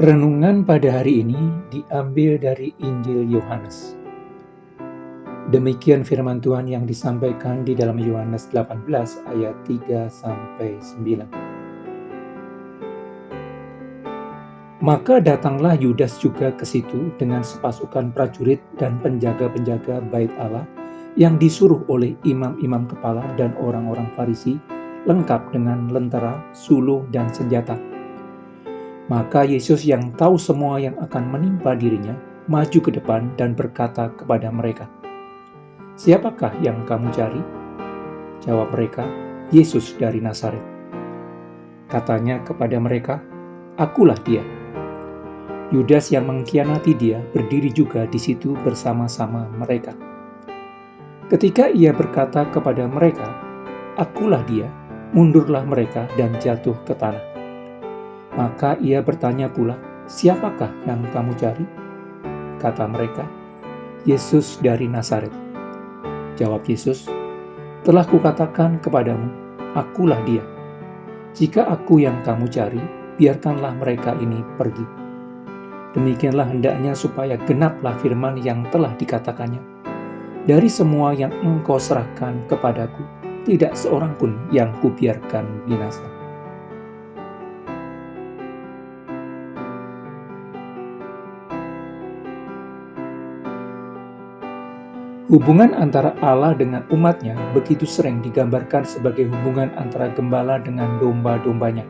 Renungan pada hari ini diambil dari Injil Yohanes. Demikian firman Tuhan yang disampaikan di dalam Yohanes 18 ayat 3-9. Maka datanglah Yudas juga ke situ dengan sepasukan prajurit dan penjaga-penjaga bait Allah yang disuruh oleh imam-imam kepala dan orang-orang Farisi, lengkap dengan lentera, suluh, dan senjata. Maka Yesus yang tahu semua yang akan menimpa dirinya, maju ke depan dan berkata kepada mereka, "Siapakah yang kamu cari?" Jawab mereka, "Yesus dari Nazaret." Katanya kepada mereka, "Akulah dia." Yudas yang mengkhianati dia berdiri juga di situ bersama-sama mereka. Ketika ia berkata kepada mereka, "Akulah dia," mundurlah mereka dan jatuh ke tanah. Maka ia bertanya pula, "Siapakah yang kamu cari?" Kata mereka, "Yesus dari Nazaret." Jawab Yesus, "Telah kukatakan kepadamu, akulah dia. Jika aku yang kamu cari, biarkanlah mereka ini pergi." Demikianlah hendaknya supaya genaplah firman yang telah dikatakannya, "Dari semua yang engkau serahkan kepadaku, tidak seorang pun yang kubiarkan binasa." Hubungan antara Allah dengan umatnya begitu sering digambarkan sebagai hubungan antara gembala dengan domba-dombanya.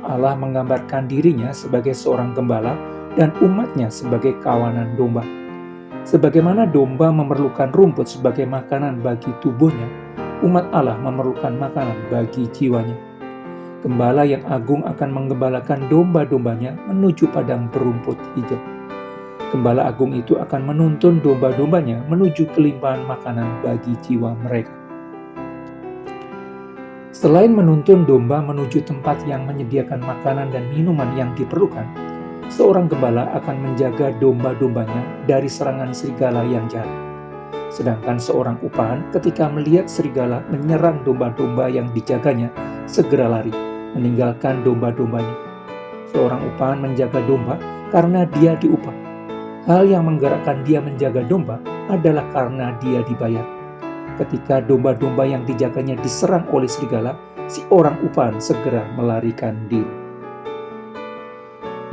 Allah menggambarkan dirinya sebagai seorang gembala dan umatnya sebagai kawanan domba. Sebagaimana domba memerlukan rumput sebagai makanan bagi tubuhnya, umat Allah memerlukan makanan bagi jiwanya. Gembala yang agung akan menggembalakan domba-dombanya menuju padang berumput hijau. Gembala agung itu akan menuntun domba-dombanya menuju kelimpahan makanan bagi jiwa mereka. Selain menuntun domba menuju tempat yang menyediakan makanan dan minuman yang diperlukan, seorang gembala akan menjaga domba-dombanya dari serangan serigala yang jahat. Sedangkan seorang upahan ketika melihat serigala menyerang domba-domba yang dijaganya, segera lari, meninggalkan domba-dombanya. Seorang upahan menjaga domba karena dia diupah. Hal yang menggerakkan dia menjaga domba adalah karena dia dibayar. Ketika domba-domba yang dijaganya diserang oleh serigala, si orang upahan segera melarikan diri.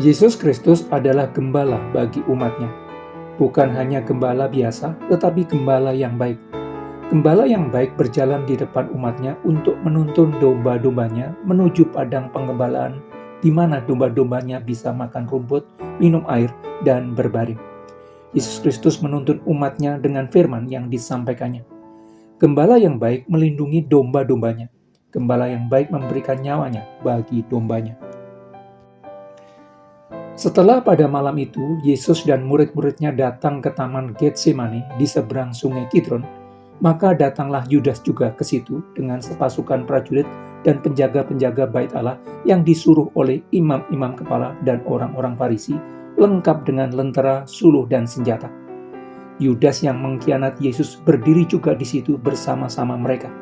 Yesus Kristus adalah gembala bagi umatnya. Bukan hanya gembala biasa, tetapi gembala yang baik. Gembala yang baik berjalan di depan umatnya untuk menuntun domba-dombanya menuju padang penggembalaan di mana domba-dombanya bisa makan rumput, minum air, dan berbaring. Yesus Kristus menuntun umatnya dengan firman yang disampaikannya. Gembala yang baik melindungi domba-dombanya. Gembala yang baik memberikan nyawanya bagi dombanya. Setelah pada malam itu, Yesus dan murid-muridnya datang ke taman Getsemani di seberang sungai Kidron, maka datanglah Yudas juga ke situ dengan sepasukan prajurit dan penjaga-penjaga bait Allah yang disuruh oleh imam-imam kepala dan orang-orang Farisi, lengkap dengan lentera, suluh, dan senjata. Yudas yang mengkhianati Yesus berdiri juga di situ bersama-sama mereka.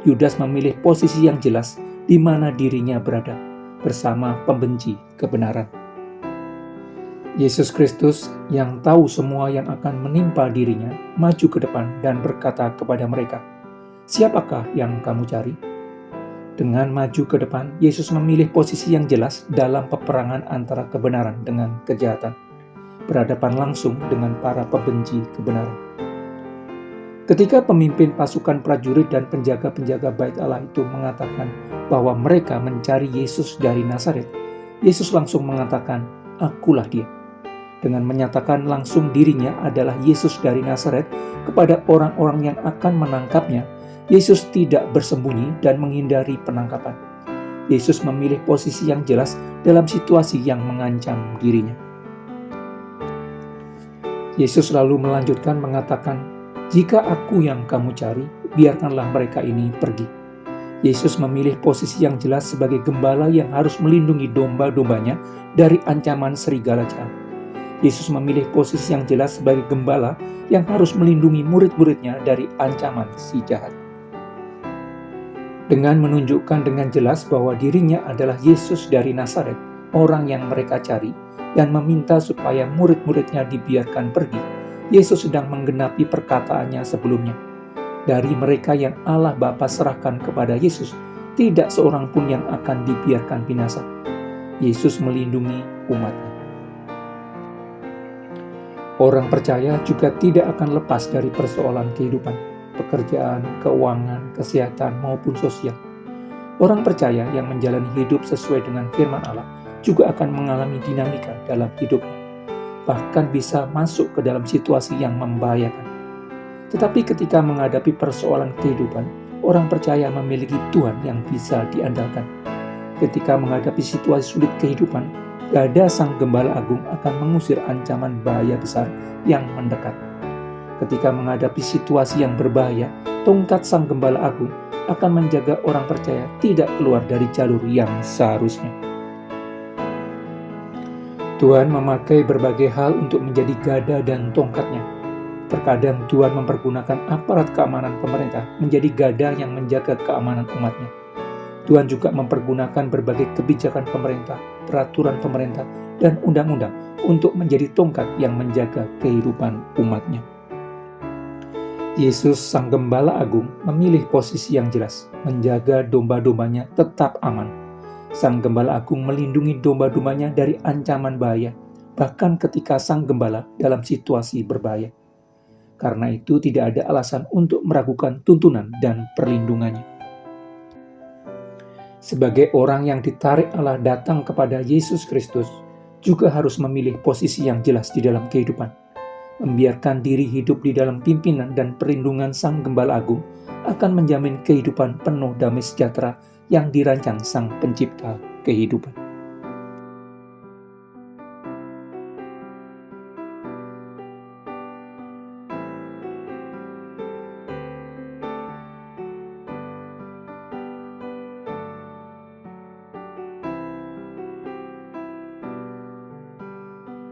Yudas memilih posisi yang jelas di mana dirinya berada, bersama pembenci kebenaran. Yesus Kristus yang tahu semua yang akan menimpa dirinya, maju ke depan dan berkata kepada mereka, "Siapakah yang kamu cari?" Dengan maju ke depan, Yesus memilih posisi yang jelas dalam peperangan antara kebenaran dengan kejahatan, berhadapan langsung dengan para pembenci kebenaran. Ketika pemimpin pasukan prajurit dan penjaga-penjaga bait Allah itu mengatakan bahwa mereka mencari Yesus dari Nazaret, Yesus langsung mengatakan, "Akulah dia." Dengan menyatakan langsung dirinya adalah Yesus dari Nazaret kepada orang-orang yang akan menangkapnya, Yesus tidak bersembunyi dan menghindari penangkapan. Yesus memilih posisi yang jelas dalam situasi yang mengancam dirinya. Yesus lalu melanjutkan mengatakan, "Jika aku yang kamu cari, biarkanlah mereka ini pergi." Yesus memilih posisi yang jelas sebagai gembala yang harus melindungi domba-dombanya dari ancaman serigala jahat. Yesus memilih posisi yang jelas sebagai gembala yang harus melindungi murid-muridnya dari ancaman si jahat. Dengan menunjukkan dengan jelas bahwa dirinya adalah Yesus dari Nazaret, orang yang mereka cari, dan meminta supaya murid-muridnya dibiarkan pergi, Yesus sedang menggenapi perkataannya sebelumnya. Dari mereka yang Allah Bapa serahkan kepada Yesus, tidak seorang pun yang akan dibiarkan binasa. Yesus melindungi umat-Nya. Orang percaya juga tidak akan lepas dari persoalan kehidupan, pekerjaan, keuangan, kesehatan, maupun sosial. Orang percaya yang menjalani hidup sesuai dengan firman Allah juga akan mengalami dinamika dalam hidupnya, bahkan bisa masuk ke dalam situasi yang membahayakan. Tetapi ketika menghadapi persoalan kehidupan, orang percaya memiliki Tuhan yang bisa diandalkan. Ketika menghadapi situasi sulit kehidupan, gada Sang Gembala Agung akan mengusir ancaman bahaya besar yang mendekat. Ketika menghadapi situasi yang berbahaya, tongkat Sang Gembala Agung akan menjaga orang percaya tidak keluar dari jalur yang seharusnya. Tuhan memakai berbagai hal untuk menjadi gada dan tongkatnya. Terkadang Tuhan mempergunakan aparat keamanan pemerintah menjadi gada yang menjaga keamanan umat-Nya. Tuhan juga mempergunakan berbagai kebijakan pemerintah, peraturan pemerintah, dan undang-undang untuk menjadi tongkat yang menjaga kehidupan umat-Nya. Yesus Sang Gembala Agung memilih posisi yang jelas, menjaga domba-dombanya tetap aman. Sang Gembala Agung melindungi domba-dombanya dari ancaman bahaya, bahkan ketika Sang Gembala dalam situasi berbahaya. Karena itu tidak ada alasan untuk meragukan tuntunan dan perlindungannya. Sebagai orang yang ditarik Allah datang kepada Yesus Kristus, juga harus memilih posisi yang jelas di dalam kehidupan. Membiarkan diri hidup di dalam pimpinan dan perlindungan Sang Gembala Agung akan menjamin kehidupan penuh damai sejahtera yang dirancang Sang Pencipta kehidupan.